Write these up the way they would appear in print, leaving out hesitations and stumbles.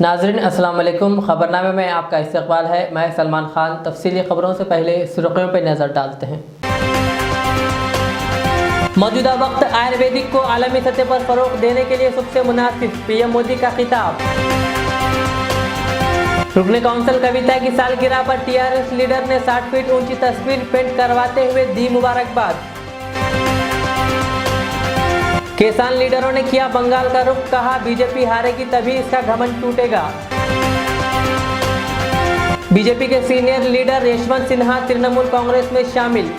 नाज़रीन अस्सलाम वालेकुम। खबरनामे में आपका इस्तकबाल है। मैं सलमान खान। तफसीली खबरों से पहले सुर्खियों पर नज़र डालते हैं। मौजूदा वक्त आयुर्वेदिक को आलमी सतह पर फरोग देने के लिए सबसे मुनासिब, पीएम मोदी का खिताब। रुकने काउंसिल कविता की सालगिरह पर टीआरएस लीडर ने 60 फीट ऊंची तस्वीर पेंट करवाते हुए दी मुबारकबाद। किसान लीडरों ने किया बंगाल का रुख, कहा बीजेपी हारेगी तभी इसका घमंड टूटेगा। बीजेपी के सीनियर लीडर यशवंत सिन्हा तृणमूल कांग्रेस में शामिल।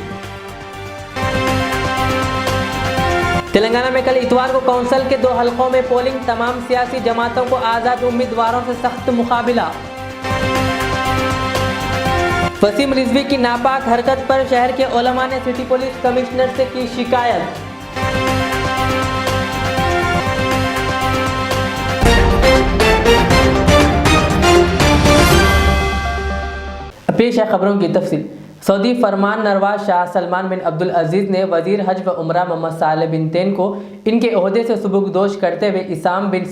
तेलंगाना में कल इतवार को काउंसिल के 2 हलकों में पोलिंग, तमाम सियासी जमातों को आजाद उम्मीदवारों से सख्त मुकाबला। वसीम रिजवी की नापाक हरकत पर शहर के उलमा ने सिटी पुलिस कमिश्नर से की शिकायत। पेश है खबरों की तफसील। सऊदी फरमान नरवाज शाह सलमान बिन अब्दुल अजीज़ ने वज़ीर हज व उमरा मोहम्मद सालेह बिन तैन को इनके ओहदे से सुबुकदोश करते हुए इसाम बिन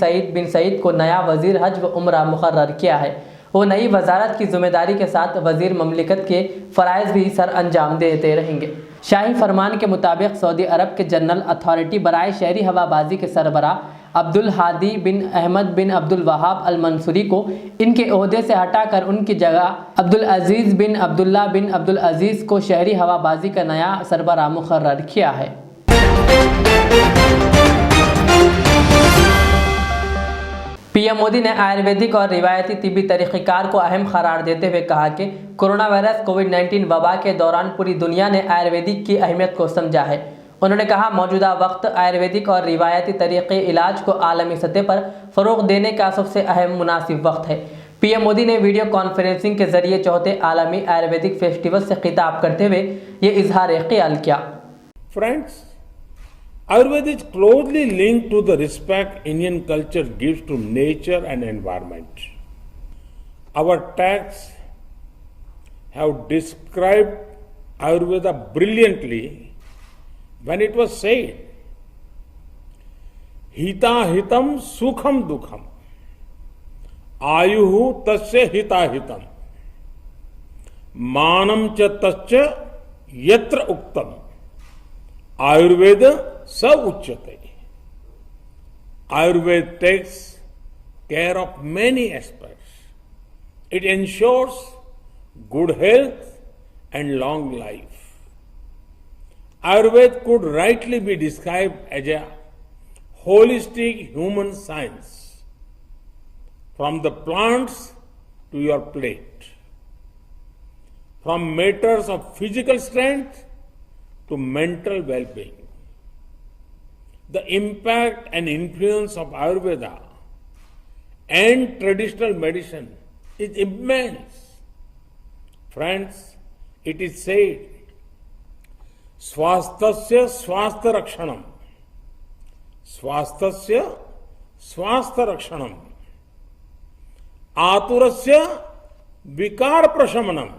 सईद को नया वज़ीर हज व उमरा मुकर्रर किया है। वो नई वजारत की जिम्मेदारी के साथ वज़ीर ममलिकत के फ़राइज़ भी सर अंजाम देते रहेंगे। शाही फरमान के मुताबिक सऊदी अरब के जनरल अथॉरिटी बराए शहरी हवाबाजी के सरबराह अब्दुल हादी बिन अहमद बिन अब्दुल वहाब अल मंसूरी को इनके ओहदे से हटाकर उनकी जगह अब्दुल अजीज़ बिन अब्दुल्ला बिन अब्दुल अजीज़ को शहरी हवाबाजी का नया सरबराह मुकर्रर किया है। पीएम मोदी ने आयुर्वेदिक और रिवायती तिब्बी तरीक़ेकार को अहम करार देते हुए कहा कि कोरोना वायरस कोविड-19 वबा के दौरान पूरी दुनिया ने आयुर्वेदिक की अहमियत को समझा है। उन्होंने कहा मौजूदा वक्त आयुर्वेदिक और रिवायती तरीक़े इलाज को आलमी सतह पर फ़रोग़ देने का सबसे अहम मुनासिब वक्त है। पीएम मोदी ने वीडियो कॉन्फ्रेंसिंग के जरिए चौथे आलमी आयुर्वेदिक फेस्टिवल से खिताब करते हुए ये इजहार ख्याल किया। Friends, Ayurveda is closely linked to the respect Indian culture gives to nature and environment. Our texts have described Ayurveda brilliantly when it was said, Hita hitam sukham dukham, Ayuhu tasya hita hitam, Manam cha tasya yatra uktam, Ayurveda स उच्यते। Ayurveda takes care of many aspects. It ensures good health and long life. Ayurveda could rightly be described as a holistic human science, from the plants to your plate, from matters of physical strength to mental well-being. The impact and influence of Ayurveda and traditional medicine is immense. Friends, it is said, Swasthasya swastha rakshanam, Swasthasya swastha rakshanam, Aturasya vikar prashamanam.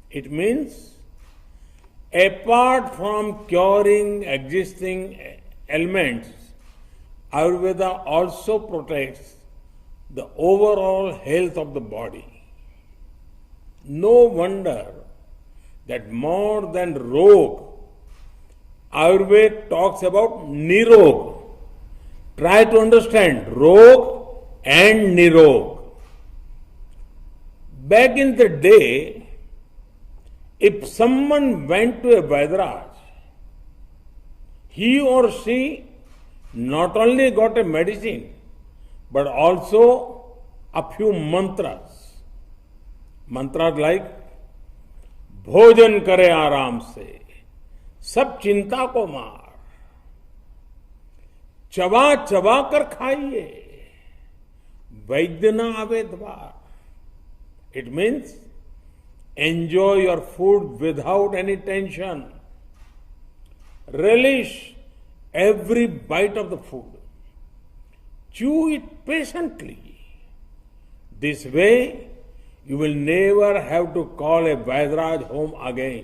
It means, apart from curing existing ailments, Ayurveda also protects the overall health of the body. No wonder that more than rog, Ayurveda talks about nirog. Try to understand rog and nirog. Back in the day, if someone went to a Vaidraj, he or she not only got a medicine, but also a few mantras. Mantras like, भोजन करे आराम से, सब चिंता को मार, चबा चबा कर खाइए, वैद्य न आवे द्वार. It means enjoy your food without any tension. Relish every bite of the food. Chew it patiently. This way, You will never have to call a Vaidraj home again.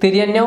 93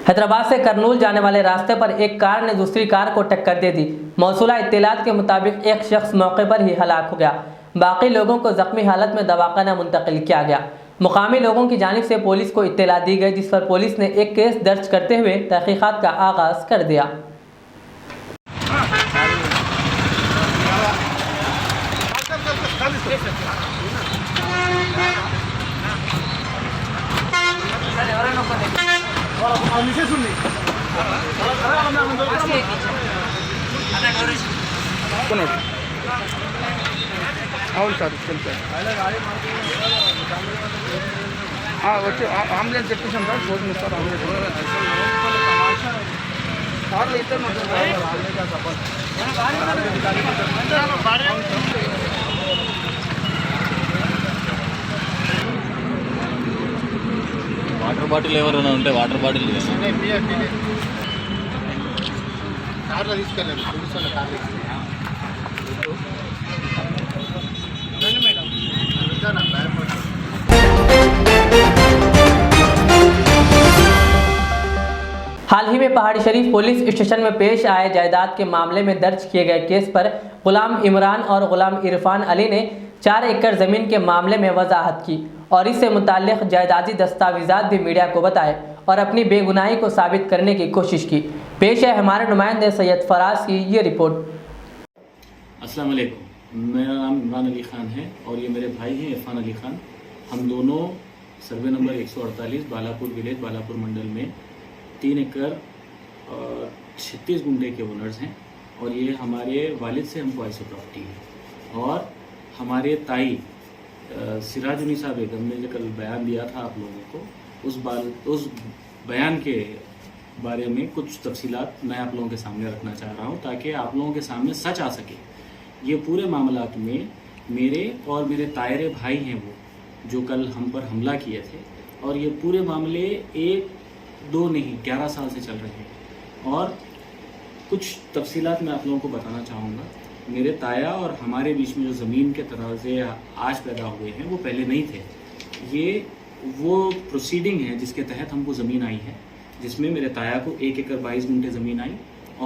Hyderabad से करनूल जाने वाले रास्ते पर एक कार ने दूसरी कार को टक्कर दे दी। मौसूला इत्तलात के मुताबिक एक शख्स मौके पर ही हलाक हो गया, बाकी लोगों को जख्मी हालत में दवाखाना मुंतकिल किया गया। मुकामी लोगों की जानिब से पुलिस को इत्तला दी गई, जिस पर पुलिस ने एक केस दर्ज करते हुए तहकीकात का आगाज़ कर दिया। అవును సార్ తెలుసు వచ్చి అంబులెన్స్ తెప్పించాం సార్ భోజనం సార్ అంబులెన్స్ కార్లో ఇద్దరు వాటర్ బాటిల్ ఎవరైనా ఉంటే వాటర్ బాటిల్ కార్లో తీసుకెళ్ళండి కార్లో రండి మేడం हाल ही में पहाड़ी शरीफ पुलिस स्टेशन में पेश आए जायदाद के मामले में दर्ज किए गए केस पर गुलाम इमरान और गुलाम इरफान अली ने 4 एकड़ ज़मीन के मामले में वजाहत की और इससे मुताल्लिक़ जायदादी दस्तावेज़ात भी मीडिया को बताए और अपनी बेगुनाही को साबित करने की कोशिश की। पेश है हमारे नुमाइंदे सैयद फराज की ये रिपोर्ट। अस्सलाम वालेकुम, मेरा नाम इमरान अली ख़ान है और ये मेरे भाई हैं इरफान अली ख़ान। हम दोनों survey number 148 Balapur village Balapur mandal में 3 एकड़ और 36 गुंठे के ओनर्स हैं और ये हमारे वालिद से हमको ऐसी प्रॉपर्टी है। और हमारे ताई सिराजुन्निसा बेगम ने जो कल बयान दिया था आप लोगों को, उस बयान के बारे में कुछ तफसीलात मैं आप लोगों के सामने रखना चाह रहा हूँ ताकि आप लोगों के सामने सच आ सके। ये पूरे मामलात में मेरे और मेरे तायरे भाई हैं वो जो कल हम पर हमला किए थे और ये पूरे मामले 1-2 नहीं 11 साल से चल रहे हैं। और कुछ तफसीलात मैं आप लोगों को बताना चाहूँगा। मेरे ताया और हमारे बीच में जो ज़मीन के तनाज़े आज पैदा हुए हैं वो पहले नहीं थे। ये वो प्रोसीडिंग है जिसके तहत हमको ज़मीन आई है, जिसमें मेरे ताया को 1 एकड़ 22 गुंठे ज़मीन आई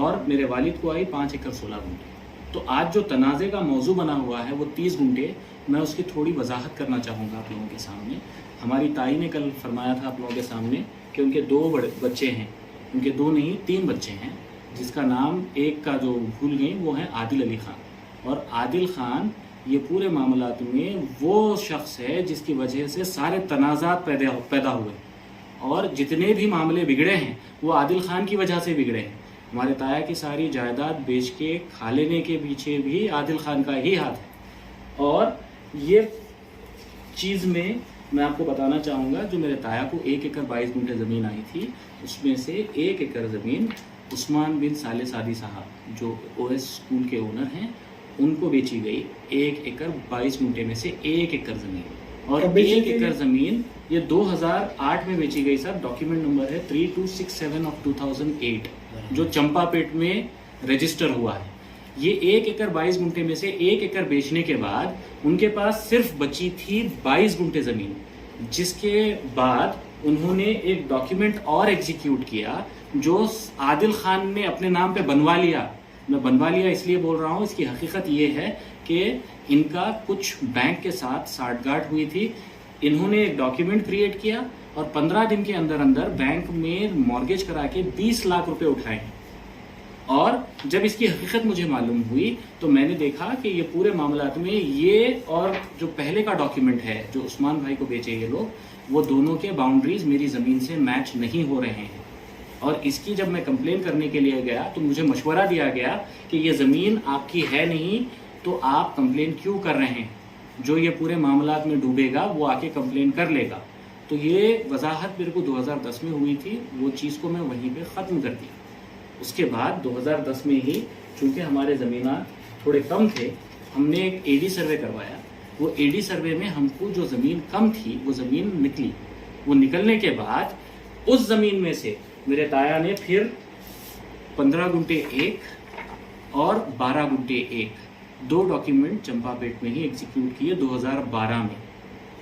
और मेरे वालिद को आई 5 एकड़ 16 गुंठे। तो आज जो तनाज़े का मौजू बना हुआ है वो 30 गुंठे, मैं उसकी थोड़ी वजाहत करना चाहूँगा आप लोगों के सामने। हमारी ताई ने कल फरमाया था आप लोगों के सामने कि उनके 2 बच्चे हैं, उनके 2 नहीं 3 बच्चे हैं, जिसका नाम एक का जो भूल गई वो है आदिल अली ख़ान। और आदिल ख़ान ये पूरे मामलात में वो शख्स है जिसकी वजह से सारे तनाज़ात पैदा हुए और जितने भी मामले बिगड़े हैं वो आदिल ख़ान की वजह से बिगड़े हैं। हमारे ताया की सारी जायदाद बेच के खा लेने के पीछे भी आदिल ख़ान का ही हाथ है। और ये चीज़ में मैं आपको बताना चाहूँगा, जो मेरे ताया को 1 एकड़ 22 गुंठे ज़मीन आई थी उसमें से 1 एकड़ ज़मीन उस्मान बिन साले सादी साहब जो ओएस स्कूल के ओनर हैं उनको बेची गई। 1 एकड़ 22 गुंठे में से 1 एकड़ ज़मीन और 1 एकड़ ज़मीन ये 2008 में बेची गई साहब। डॉक्यूमेंट नंबर है 3267 ऑफ 2008 जो चंपापेट में रजिस्टर हुआ है। ये 1 एकड़ 22 गुंठे में से 1 एकड़ बेचने के बाद उनके पास सिर्फ बची थी 22 गुंठे ज़मीन, जिसके बाद उन्होंने एक डॉक्यूमेंट और एग्जीक्यूट किया जो आदिल ख़ान ने अपने नाम पे बनवा लिया। मैं बनवा लिया इसलिए बोल रहा हूँ, इसकी हकीकत ये है कि इनका कुछ बैंक के साथ साठगांठ हुई थी। इन्होंने एक डॉक्यूमेंट क्रिएट किया और 15 दिन के अंदर अंदर बैंक में मॉर्गेज करा के 20 लाख रुपए उठाए। और जब इसकी हकीकत मुझे मालूम हुई तो मैंने देखा कि ये पूरे मामलात में ये और जो पहले का डॉक्यूमेंट है जो उस्मान भाई को बेचे ये लोग, वो दोनों के बाउंड्रीज मेरी ज़मीन से मैच नहीं हो रहे हैं। और इसकी जब मैं कंप्लेन करने के लिए गया तो मुझे मशवरा दिया गया कि ये ज़मीन आपकी है नहीं तो आप कंप्लेन क्यों कर रहे हैं, जो ये पूरे मामलात में डूबेगा वो आके कंप्लेन कर लेगा। तो ये वजाहत मेरे को 2010 में हुई थी, वो चीज़ को मैं वहीं पे ख़त्म कर दी। उसके बाद 2010 में ही चूँकि हमारे ज़मीनात थोड़े कम थे, हमने एक एडी सर्वे करवाया। वो एडी सर्वे में हमको जो ज़मीन कम थी वो ज़मीन निकली। वो निकलने के बाद उस ज़मीन में से मेरे ताया ने फिर 15 गुंठे 1 और 12 गुंठे 1 2 डॉक्यूमेंट चंपापेट में ही एग्जीक्यूट किए 2012 में।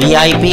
VIP،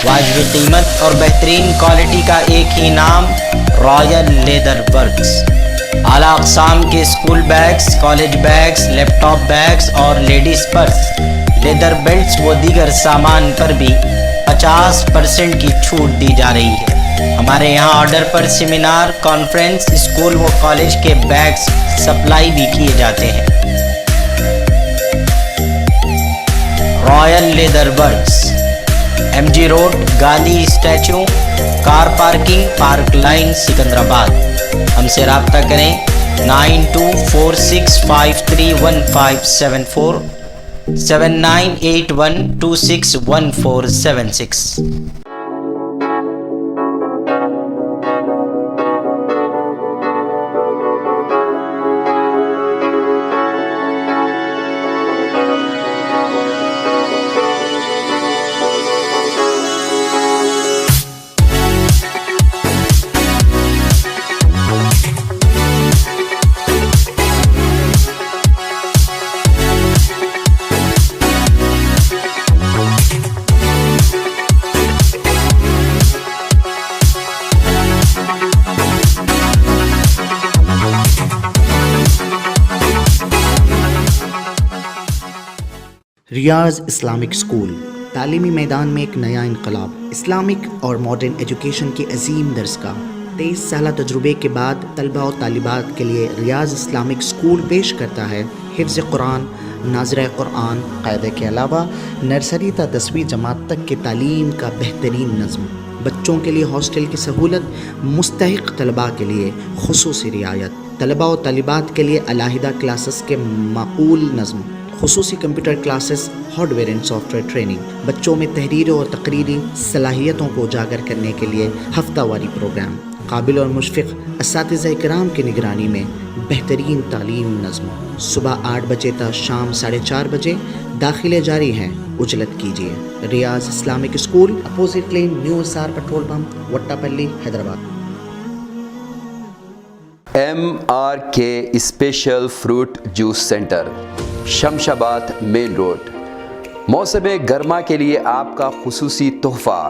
वाजबी कीमत और बेहतरीन क्वालिटी का एक ही नाम, रॉयल लेदर वर्क्स। आला अक़साम के school bags, college bags, laptop bags और लेडीज़ पर्स, लेदर बेल्ट्स व दीगर सामान पर भी 50% की छूट दी जा रही है। हमारे यहाँ ऑर्डर पर सेमिनार, कॉन्फ्रेंस, स्कूल व कॉलेज के बैग्स सप्लाई भी किए जाते हैं। Royal leather works, MG road, Gandhi statue, car parking, park line, Secunderabad. हमसे रब्ता करें 9246531574, 7981261476। रियाज इस्लामिक स्कूल तालीमी मैदान में एक नया इनकलाब, इस्लामिक और मॉडर्न एजुकेशन की अजीम दरसगाह। 23 साल तजुर्बे के बाद तलबा और तालिबात के लिए रियाज इस्लामिक स्कूल पेश करता है हिफ्ज़ कुरान, नाज़िर कुरान, क़ायदे के अलावा नर्सरी ta 10वीं जमात तक की तालीम का बेहतरीन नज़्म। बच्चों के लिए हॉस्टल की सहूलत, मुस्तहिक़ तलबा के लिए खुसूसी रियायत, तलबा और तालिबात के लिए अलहदा क्लासेस के माकूल नज़्म, खुसूसी computer classes, hardware and software training, बच्चों में तहरीरी और तकरीरी सलाहियतों को उजागर करने के लिए हफ्तावारी प्रोग्राम, काबिल और मुशफ़िक़ असातिज़ा इकराम की निगरानी में बेहतरीन तालीम नज़्म। सुबह 8 बजे तक शाम 4:30 बजे दाखिले जारी हैं, उजलत कीजिए। Riyaz Islamic school, opposite lane, new SR petrol pump, Vattapalli, Hyderabad. MRK special fruit juice centre, Shamshabad main road. मौसम गर्मा के लिए आपका खुसूसी तोहफ़ा,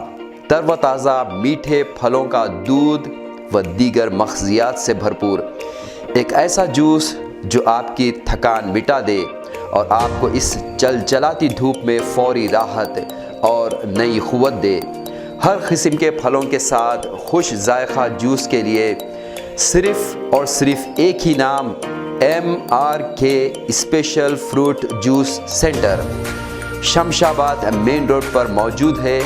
तरोताज़ा मीठे फलों का दूध व दीगर मग़ज़ियात से भरपूर एक ऐसा जूस जो आपकी थकान मिटा दे और आपको इस चलचलाती धूप में फौरी राहत और नई क़ुव्वत दे। हर किस्म के फलों के साथ खुश जायका जूस के लिए सिर्फ़ और सिर्फ एक ही नाम, MRK special fruit juice centre Shamshabad main road पर मौजूद है।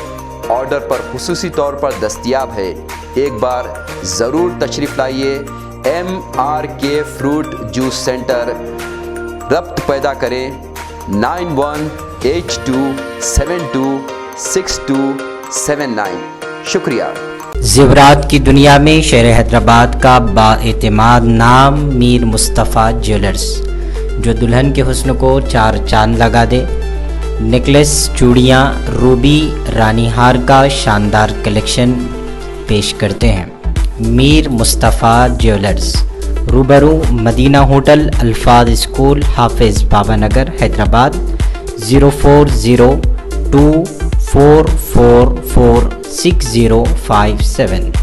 ऑर्डर पर खुसूसी तौर पर दस्तयाब है। एक बार ज़रूर तशरीफ़ लाइए। MRK फ्रूट जूस सेंटर, रब्त पैदा करें 9182726279। शुक्रिया। ज़ेवरात की दुनिया में शहर हैदराबाद का बाएतिमाद नाम मीर मुस्तफ़ा ज्वेलर्स, जो दुल्हन के हुस्न को 4 चांद लगा दे। नेकलेस, चूड़ियाँ, रूबी, रानी हार का शानदार कलेक्शन पेश करते हैं। मीर मुस्तफ़ा ज्वेलर्स, रूबरू मदीना होटल, अल्फाज स्कूल, हाफिज़ बाबा नगर, हैदराबाद। 0402444657।